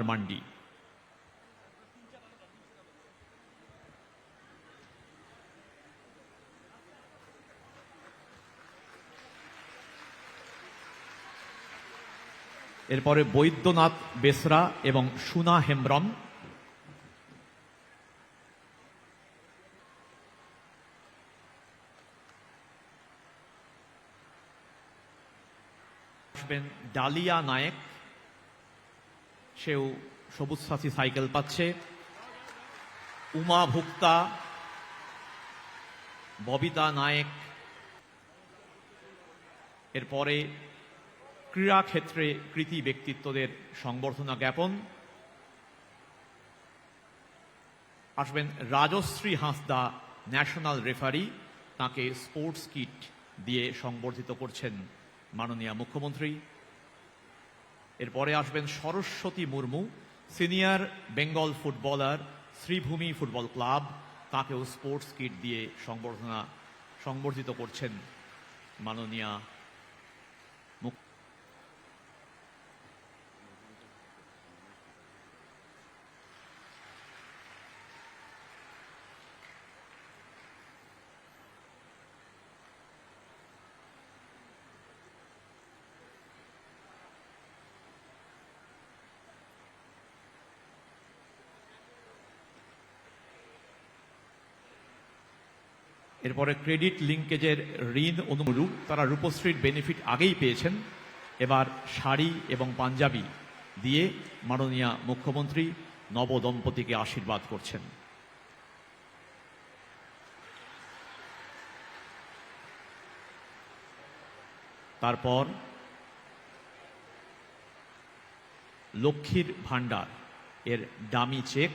মান্ডি। এরপরে বৈদ্যনাথ বেসরা এবং সুনা হেমব্রম। আসবেন ডালিয়া নায়েক, সেও সবুজ সাথী সাইকেল পাচ্ছে। উমা ভুক্তা, ববিতা নায়েক। এরপরে ক্রীড়া ক্ষেত্রে কৃতি ব্যক্তিত্বদের সংবর্ধনা জ্ঞাপন। আসবেন রাজশ্রী হাঁসদা, ন্যাশনাল রেফারি, তাকে স্পোর্টস কিট দিয়ে সংবর্ধিত করছেন মাননীয় মুখ্যমন্ত্রী। এরপরে আসবেন Saraswati Murmu, senior Bengal footballer, Sribhumi football club, তাকেও স্পোর্টস কিট দিয়ে সংবর্ধিত করছেন মাননীয় এরপরে ক্রেডিট লিঙ্কেজের ঋণ অনুমোদন, তারা রূপশ্রীর বেনিফিট আগেই পেয়েছেন, এবার শাড়ি এবং পাঞ্জাবি দিয়ে মাননীয় মুখ্যমন্ত্রী নবদম্পতিকে আশীর্বাদ করছেন। তারপর লক্ষ্মীর ভাণ্ডার এর দামি চেক